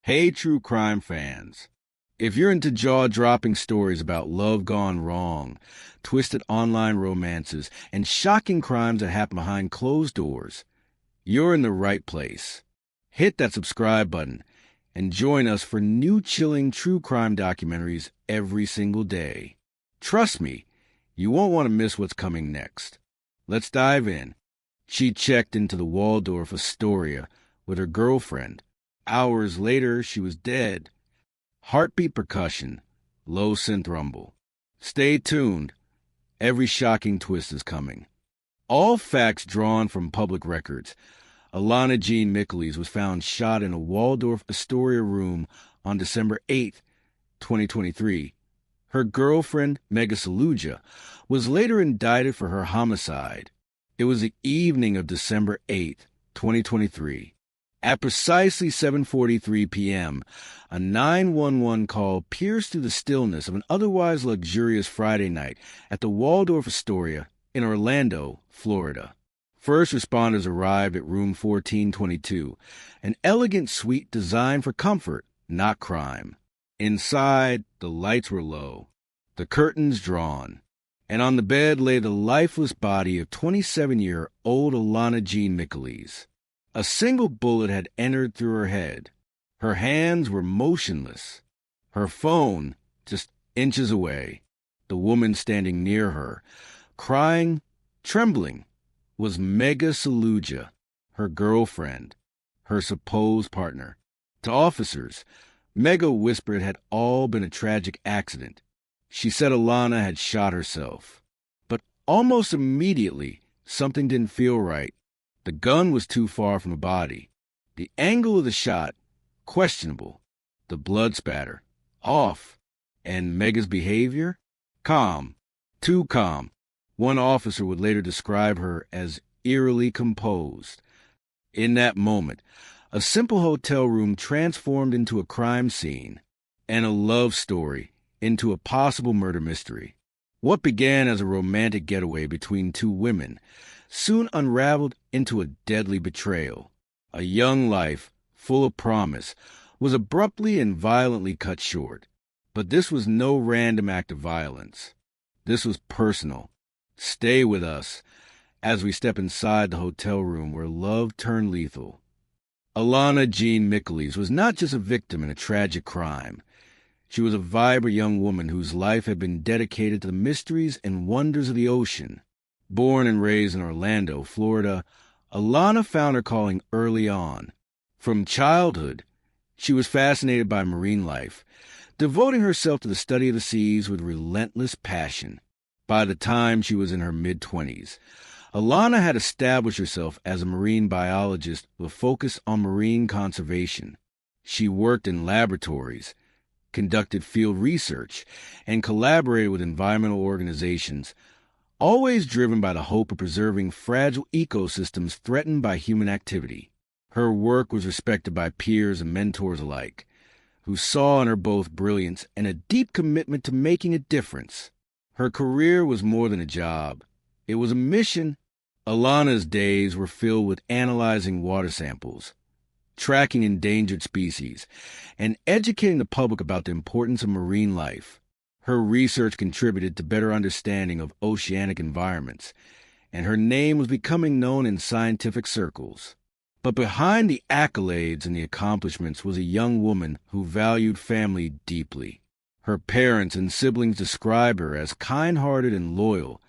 Hey, true crime fans. If you're into jaw-dropping stories about love gone wrong, twisted online romances, and shocking crimes that happen behind closed doors, you're in the right place. Hit that subscribe button and join us for new chilling true crime documentaries every single day. Trust me, you won't want to miss what's coming next. Let's dive in. She checked into the Waldorf Astoria with her girlfriend. Hours later, she was dead. Heartbeat percussion, low synth rumble. Stay tuned. Every shocking twist is coming. All facts drawn from public records. Alana Jean Micheliz was found shot in a Waldorf Astoria room on December 8, 2023. Her girlfriend, Mega Saluja, was later indicted for her homicide. It was the evening of December 8, 2023. At precisely 7:43 p.m., a 911 call pierced through the stillness of an otherwise luxurious Friday night at the Waldorf Astoria in Orlando, Florida. First responders arrived at room 1422, an elegant suite designed for comfort, not crime. Inside, the lights were low, the curtains drawn, and on the bed lay the lifeless body of 27-year-old Alana Jean Micheliz. A single bullet had entered through her head. Her hands were motionless. Her phone just inches away. The woman standing near her, crying, trembling, was Mega Saluja, her girlfriend, her supposed partner. To officers, Mega whispered it had all been a tragic accident. She said Alana had shot herself. But almost immediately, something didn't feel right. The gun was too far from the body. The angle of the shot, questionable. The blood spatter, off. And Mega's behavior? Calm. Too calm. One officer would later describe her as eerily composed. In that moment, a simple hotel room transformed into a crime scene, and a love story into a possible murder mystery. What began as a romantic getaway between two women soon unraveled into a deadly betrayal. A young life, full of promise, was abruptly and violently cut short. But this was no random act of violence. This was personal. Stay with us as we step inside the hotel room where love turned lethal. Alana Jean Micheliz was not just a victim in a tragic crime. She was a vibrant young woman whose life had been dedicated to the mysteries and wonders of the ocean. Born and raised in Orlando, Florida, Alana found her calling early on. From childhood, she was fascinated by marine life, devoting herself to the study of the seas with relentless passion. By the time she was in her mid-20s, Alana had established herself as a marine biologist with a focus on marine conservation. She worked in laboratories, conducted field research, and collaborated with environmental organizations, always driven by the hope of preserving fragile ecosystems threatened by human activity. Her work was respected by peers and mentors alike, who saw in her both brilliance and a deep commitment to making a difference. Her career was more than a job. It was a mission. Alana's days were filled with analyzing water samples, tracking endangered species, and educating the public about the importance of marine life. Her research contributed to better understanding of oceanic environments, and her name was becoming known in scientific circles. But behind the accolades and the accomplishments was a young woman who valued family deeply. Her parents and siblings described her as kind-hearted and loyal,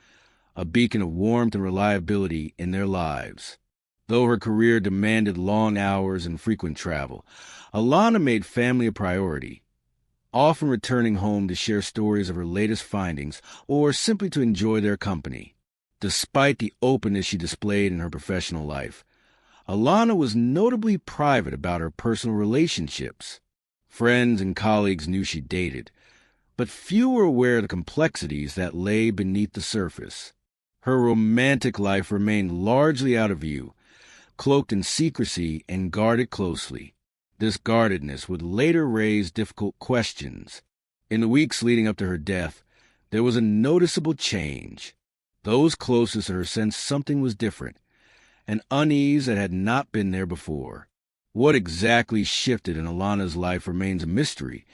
a beacon of warmth and reliability in their lives. Though her career demanded long hours and frequent travel, Alana made family a priority, often returning home to share stories of her latest findings or simply to enjoy their company. Despite the openness she displayed in her professional life, Alana was notably private about her personal relationships. Friends and colleagues knew she dated, but few were aware of the complexities that lay beneath the surface. Her romantic life remained largely out of view, cloaked in secrecy and guarded closely. This guardedness would later raise difficult questions. In the weeks leading up to her death, there was a noticeable change. Those closest to her sensed something was different, an unease that had not been there before. What exactly shifted in Alana's life remains a mystery,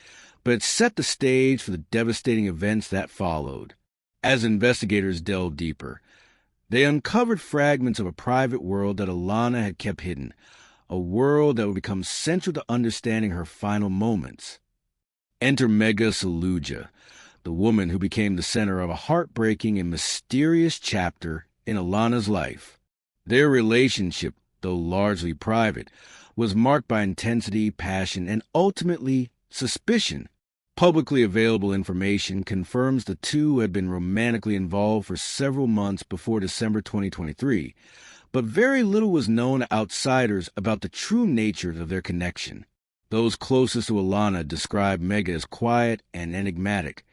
but it set the stage for the devastating events that followed. As investigators delved deeper, they uncovered fragments of a private world that Alana had kept hidden, a world that would become central to understanding her final moments. Enter Mega Saluja, the woman who became the center of a heartbreaking and mysterious chapter in Alana's life. Their relationship, though largely private, was marked by intensity, passion, and ultimately suspicion. Publicly available information confirms the two had been romantically involved for several months before December 2023, but very little was known to outsiders about the true nature of their connection. Those closest to Alana described Mega as quiet and enigmatic,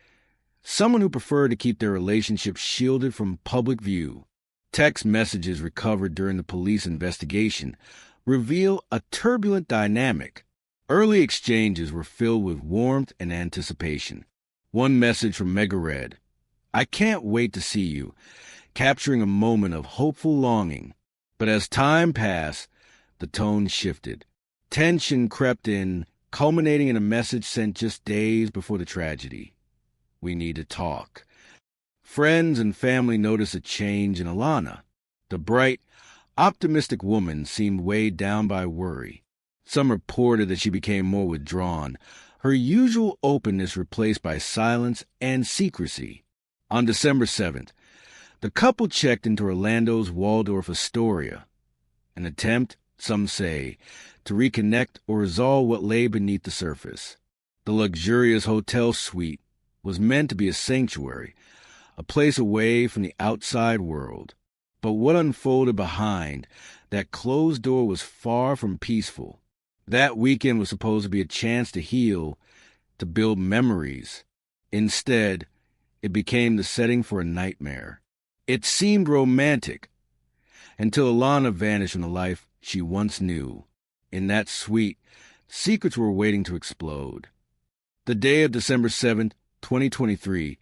someone who preferred to keep their relationship shielded from public view. Text messages recovered during the police investigation reveal a turbulent dynamic. Early exchanges were filled with warmth and anticipation. One message from Mega read, "I can't wait to see you," capturing a moment of hopeful longing. But as time passed, the tone shifted. Tension crept in, culminating in a message sent just days before the tragedy. "We need to talk." Friends and family noticed a change in Alana. The bright, optimistic woman seemed weighed down by worry. Some reported that she became more withdrawn, her usual openness replaced by silence and secrecy. On December 7th, the couple checked into Orlando's Waldorf Astoria, an attempt, some say, to reconnect or resolve what lay beneath the surface. The luxurious hotel suite was meant to be a sanctuary, a place away from the outside world. But what unfolded behind that closed door was far from peaceful. That weekend was supposed to be a chance to heal, to build memories. Instead, it became the setting for a nightmare. It seemed romantic, until Alana vanished from the life she once knew. In that suite, secrets were waiting to explode. The day of December 7th, 2023,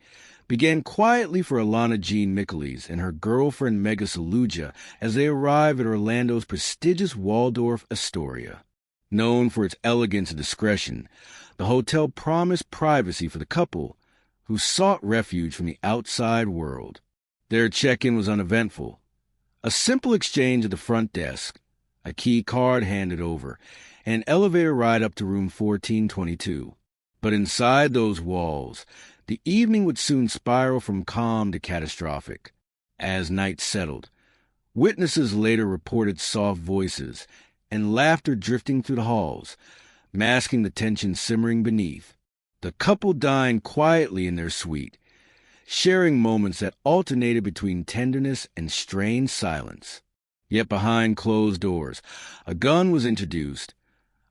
began quietly for Alana Jean Micheles and her girlfriend Mega Saluja as they arrived at Orlando's prestigious Waldorf Astoria. Known for its elegance and discretion, the hotel promised privacy for the couple who sought refuge from the outside world. Their check-in was uneventful. A simple exchange at the front desk, a key card handed over, and an elevator ride up to room 1422. But inside those walls, the evening would soon spiral from calm to catastrophic. As night settled, witnesses later reported soft voices and laughter drifting through the halls, masking the tension simmering beneath. The couple dined quietly in their suite, sharing moments that alternated between tenderness and strained silence. Yet behind closed doors, a gun was introduced,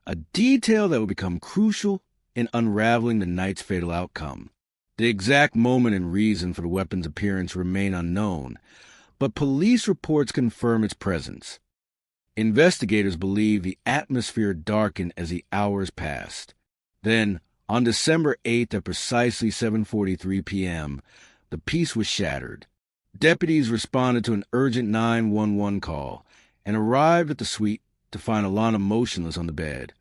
a detail that would become crucial in unraveling the night's fatal outcome. The exact moment and reason for the weapon's appearance remain unknown, but police reports confirm its presence. Investigators believe the atmosphere darkened as the hours passed. Then, on December 8th at precisely 7:43 p.m., the peace was shattered. Deputies responded to an urgent 911 call and arrived at the suite to find Alana motionless on the bed,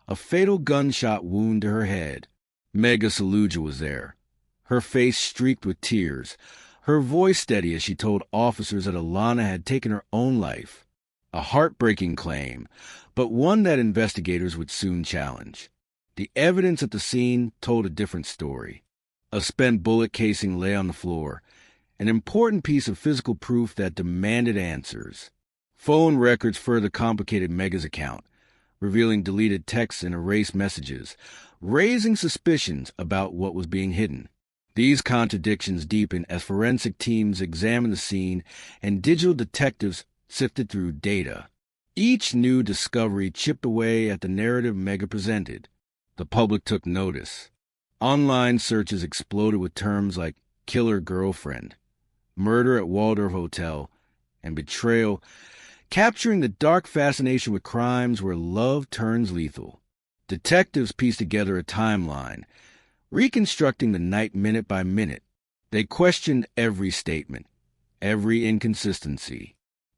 a fatal gunshot wound to her head. Mega Saluja was there, her face streaked with tears, her voice steady as she told officers that Alana had taken her own life. A heartbreaking claim, but one that investigators would soon challenge. The evidence at the scene told a different story. A spent bullet casing lay on the floor, an important piece of physical proof that demanded answers. Phone records further complicated Mega's account, revealing deleted texts and erased messages, raising suspicions about what was being hidden. These contradictions deepened as forensic teams examined the scene and digital detectives sifted through data. Each new discovery chipped away at the narrative Mega presented. The public took notice. Online searches exploded with terms like killer girlfriend, murder at Waldorf Hotel, and betrayal, capturing the dark fascination with crimes where love turns lethal. Detectives pieced together a timeline, reconstructing the night minute by minute. They questioned every statement, every inconsistency.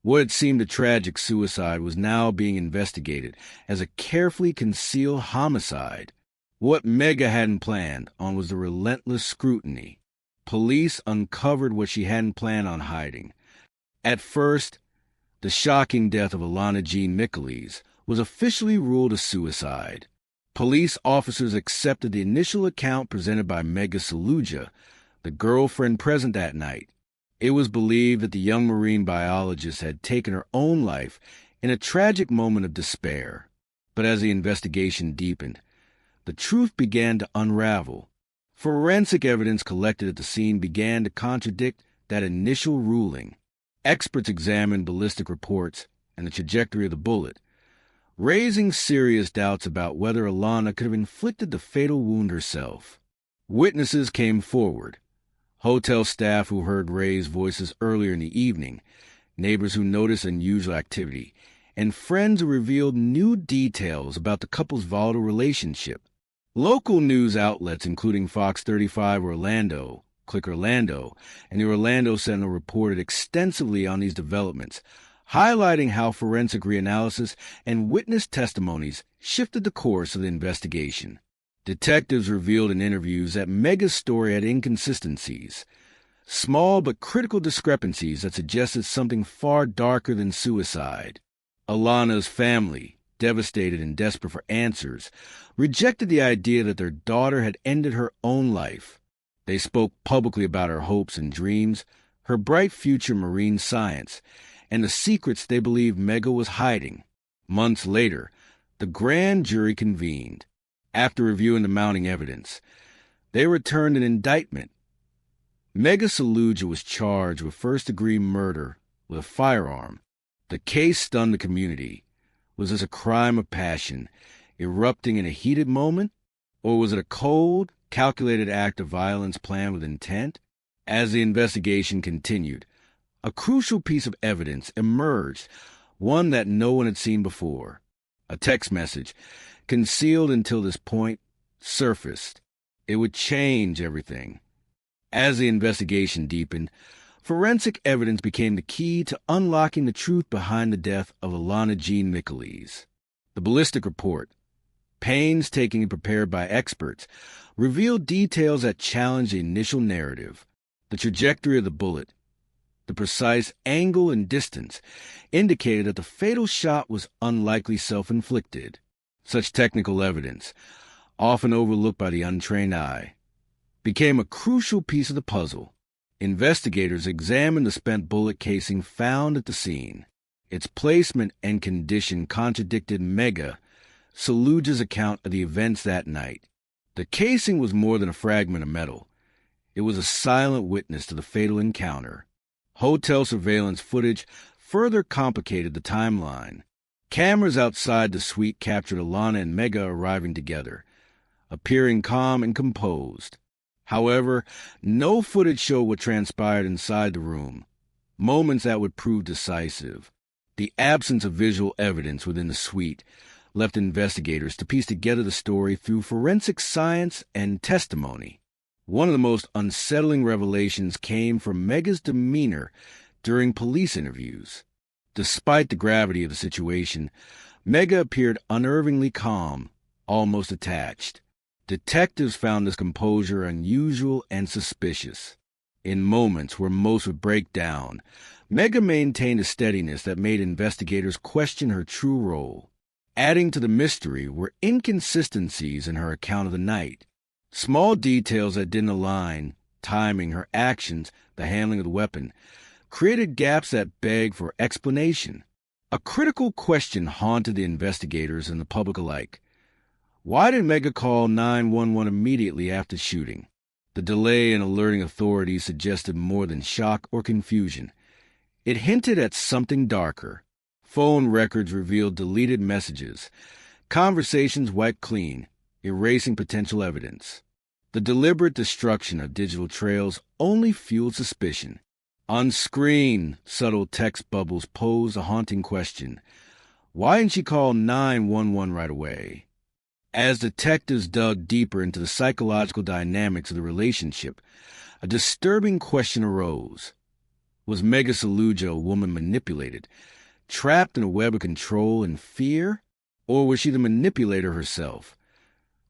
What had seemed a tragic suicide was now being investigated as a carefully concealed homicide. What Mega hadn't planned on was the relentless scrutiny. Police uncovered what she hadn't planned on hiding. At first, the shocking death of Alana Jean Michaelis was officially ruled a suicide. Police officers accepted the initial account presented by Mega Saluja, the girlfriend present that night. It was believed that the young marine biologist had taken her own life in a tragic moment of despair. But as the investigation deepened, the truth began to unravel. Forensic evidence collected at the scene began to contradict that initial ruling. Experts examined ballistic reports and the trajectory of the bullet, raising serious doubts about whether Alana could have inflicted the fatal wound herself. Witnesses came forward. Hotel staff who heard Ray's voices earlier in the evening, neighbors who noticed unusual activity, and friends who revealed new details about the couple's volatile relationship. Local news outlets, including Fox 35 Orlando, Click Orlando, and the Orlando Sentinel reported extensively on these developments, highlighting how forensic reanalysis and witness testimonies shifted the course of the investigation. Detectives revealed in interviews that Mega's story had inconsistencies, small but critical discrepancies that suggested something far darker than suicide. Alana's family, devastated and desperate for answers, rejected the idea that their daughter had ended her own life. They spoke publicly about her hopes and dreams, her bright future in marine science, and the secrets they believed Mega was hiding. Months later, the grand jury convened. After reviewing the mounting evidence, they returned an indictment. Mega Saluja was charged with first-degree murder with a firearm. The case stunned the community. Was this a crime of passion, erupting in a heated moment? Or was it a cold, calculated act of violence planned with intent? As the investigation continued, a crucial piece of evidence emerged, one that no one had seen before. A text message, concealed until this point, surfaced. It would change everything. As the investigation deepened, forensic evidence became the key to unlocking the truth behind the death of Alana Jean Michaelis. The ballistic report, painstakingly prepared by experts, revealed details that challenged the initial narrative. The trajectory of the bullet, the precise angle and distance, indicated that the fatal shot was unlikely self-inflicted. Such technical evidence, often overlooked by the untrained eye, became a crucial piece of the puzzle. Investigators examined the spent bullet casing found at the scene. Its placement and condition contradicted Mega Saluja's account of the events that night. The casing was more than a fragment of metal. It was a silent witness to the fatal encounter. Hotel surveillance footage further complicated the timeline. Cameras outside the suite captured Alana and Mega arriving together, appearing calm and composed. However, no footage showed what transpired inside the room, moments that would prove decisive. The absence of visual evidence within the suite left investigators to piece together the story through forensic science and testimony. One of the most unsettling revelations came from Mega's demeanor during police interviews. Despite the gravity of the situation, Mega appeared unnervingly calm, almost detached. Detectives found this composure unusual and suspicious. In moments where most would break down, Mega maintained a steadiness that made investigators question her true role. Adding to the mystery were inconsistencies in her account of the night. Small details that didn't align, timing, her actions, the handling of the weapon, created gaps that begged for explanation. A critical question haunted the investigators and the public alike. Why did Mega call 911 immediately after shooting? The delay in alerting authorities suggested more than shock or confusion. It hinted at something darker. Phone records revealed deleted messages, conversations wiped clean, erasing potential evidence. The deliberate destruction of digital trails only fueled suspicion. On screen, subtle text bubbles posed a haunting question. Why didn't she call 911 right away? As detectives dug deeper into the psychological dynamics of the relationship, a disturbing question arose. Was Mega Saluja a woman manipulated, trapped in a web of control and fear? Or was she the manipulator herself,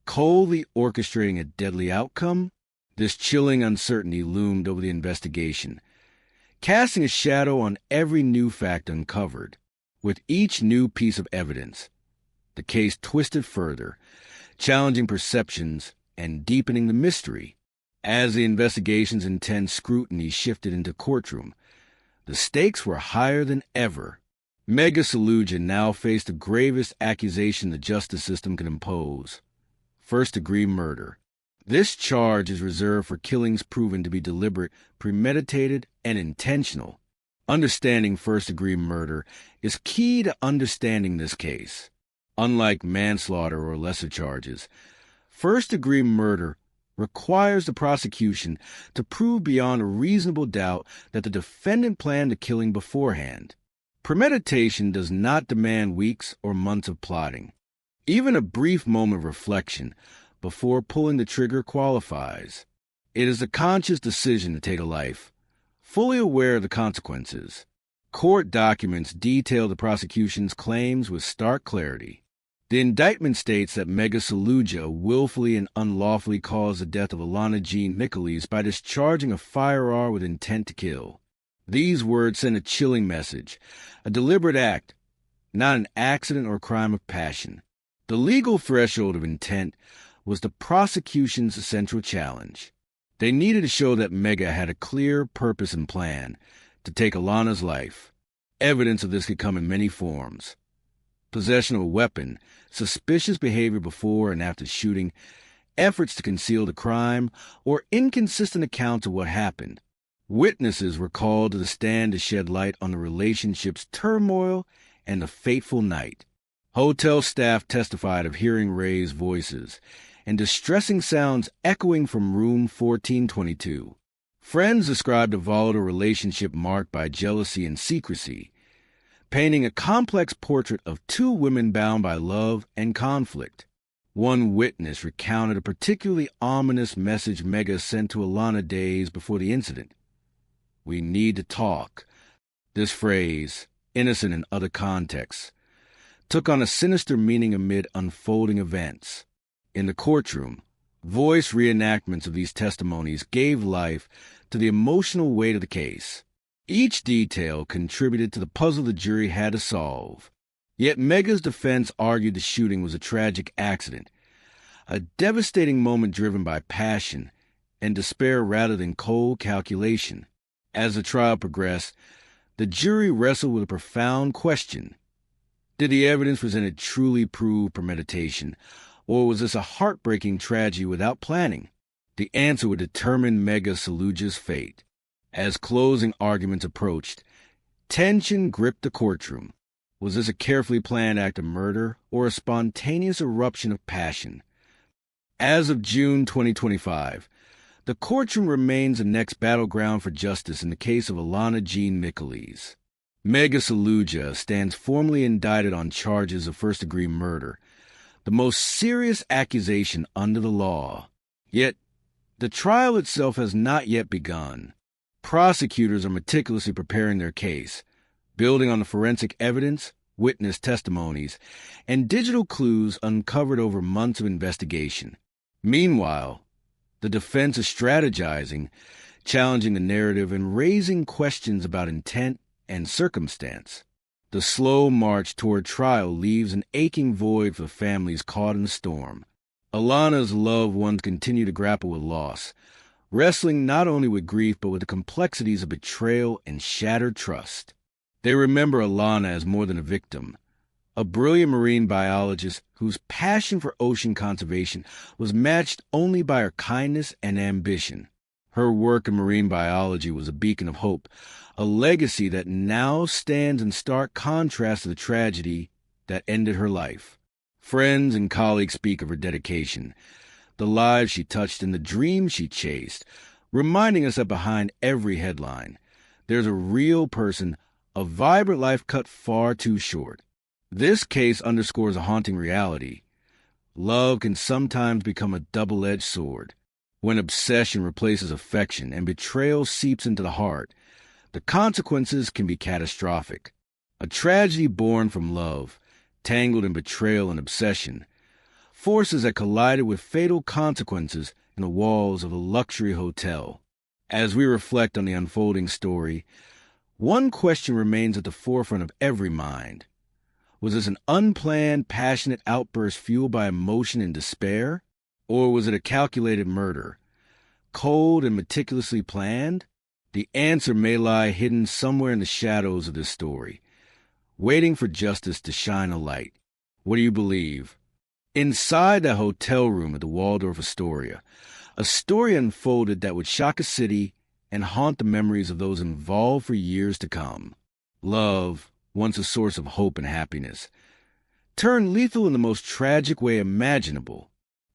coldly orchestrating a deadly outcome? This chilling uncertainty loomed over the investigation, casting a shadow on every new fact uncovered. With each new piece of evidence, the case twisted further, challenging perceptions and deepening the mystery. As the investigation's intense scrutiny shifted into courtroom, the stakes were higher than ever. Mega Saluja now faced the gravest accusation the justice system could impose: first-degree murder. This charge is reserved for killings proven to be deliberate, premeditated, and intentional. Understanding first-degree murder is key to understanding this case. Unlike manslaughter or lesser charges, first-degree murder requires the prosecution to prove beyond a reasonable doubt that the defendant planned the killing beforehand. Premeditation does not demand weeks or months of plotting. Even a brief moment of reflection before pulling the trigger qualifies. It is a conscious decision to take a life, fully aware of the consequences. Court documents detail the prosecution's claims with stark clarity. The indictment states that Mega Saluja willfully and unlawfully caused the death of Alana Jean Michaelis by discharging a firearm with intent to kill. These words send a chilling message: a deliberate act, not an accident or crime of passion. The legal threshold of intent was the prosecution's central challenge. They needed to show that Mega had a clear purpose and plan to take Alana's life. Evidence of this could come in many forms: possession of a weapon, suspicious behavior before and after shooting, efforts to conceal the crime, or inconsistent accounts of what happened. Witnesses were called to the stand to shed light on the relationship's turmoil and the fateful night. Hotel staff testified of hearing raised voices and distressing sounds echoing from room 1422. Friends described a volatile relationship marked by jealousy and secrecy, painting a complex portrait of two women bound by love and conflict. One witness recounted a particularly ominous message Mega sent to Alana days before the incident: "We need to talk." This phrase, innocent in other contexts, took on a sinister meaning amid unfolding events. In the courtroom, voice reenactments of these testimonies gave life to the emotional weight of the case. Each detail contributed to the puzzle the jury had to solve. Yet Mega's defense argued the shooting was a tragic accident, a devastating moment driven by passion and despair rather than cold calculation. As the trial progressed, the jury wrestled with a profound question: did the evidence presented truly prove premeditation, or was this a heartbreaking tragedy without planning? The answer would determine Mega Saluja's fate. As closing arguments approached, tension gripped the courtroom. Was this a carefully planned act of murder or a spontaneous eruption of passion? As of June 2025, the courtroom remains the next battleground for justice in the case of Alana Jean Michaelis. Mega Saluja stands formally indicted on charges of first-degree murder, the most serious accusation under the law. Yet, the trial itself has not yet begun. Prosecutors are meticulously preparing their case, building on the forensic evidence, witness testimonies, and digital clues uncovered over months of investigation. Meanwhile, the defense is strategizing, challenging the narrative, and raising questions about intent and circumstance. The slow march toward trial leaves an aching void for families caught in the storm. Alana's loved ones continue to grapple with loss, wrestling not only with grief but with the complexities of betrayal and shattered trust. They remember Alana as more than a victim, a brilliant marine biologist whose passion for ocean conservation was matched only by her kindness and ambition. Her work in marine biology was a beacon of hope, a legacy that now stands in stark contrast to the tragedy that ended her life. Friends and colleagues speak of her dedication, the lives she touched and the dreams she chased, reminding us that behind every headline, there's a real person, a vibrant life cut far too short. This case underscores a haunting reality. Love can sometimes become a double-edged sword. When obsession replaces affection and betrayal seeps into the heart, The consequences can be catastrophic. A tragedy born from love, tangled in betrayal and obsession, forces that collided with fatal consequences in the walls of a luxury hotel. As we reflect on the unfolding story, one question remains at the forefront of every mind. Was this an unplanned, passionate outburst fueled by emotion and despair? Or was it a calculated murder, cold and meticulously planned? The answer may lie hidden somewhere in the shadows of this story, waiting for justice to shine a light. What do you believe? Inside that hotel room at the Waldorf Astoria, a story unfolded that would shock a city and haunt the memories of those involved for years to come. Love, once a source of hope and happiness, turned lethal in the most tragic way imaginable.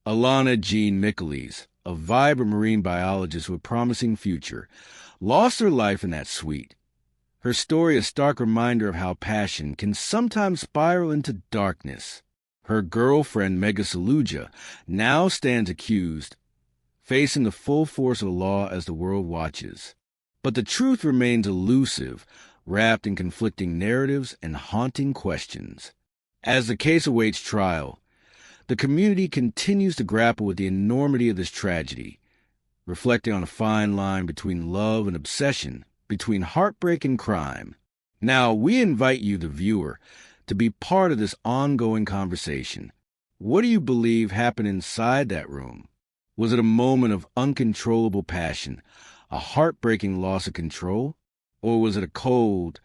Alana Jean Micheles, a vibrant marine biologist with a promising future, lost her life in that suite. Her story a stark reminder of how passion can sometimes spiral into darkness. Her girlfriend, Mega Saluja, now stands accused, facing the full force of the law as the world watches. But the truth remains elusive, wrapped in conflicting narratives and haunting questions. As the case awaits trial, the community continues to grapple with the enormity of this tragedy, reflecting on a fine line between love and obsession, between heartbreak and crime. Now, we invite you, the viewer, to be part of this ongoing conversation. What do you believe happened inside that room? Was it a moment of uncontrollable passion, a heartbreaking loss of control? Or was it a cold,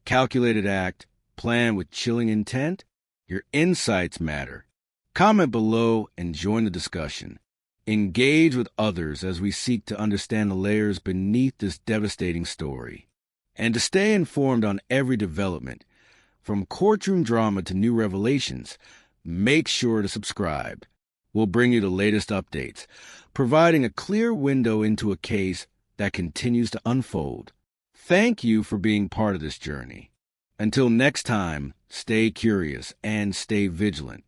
calculated act planned with chilling intent? Your insights matter. Comment below and join the discussion. Engage with others as we seek to understand the layers beneath this devastating story. And to stay informed on every development, from courtroom drama to new revelations, make sure to subscribe. We'll bring you the latest updates, providing a clear window into a case that continues to unfold. Thank you for being part of this journey. Until next time, stay curious and stay vigilant.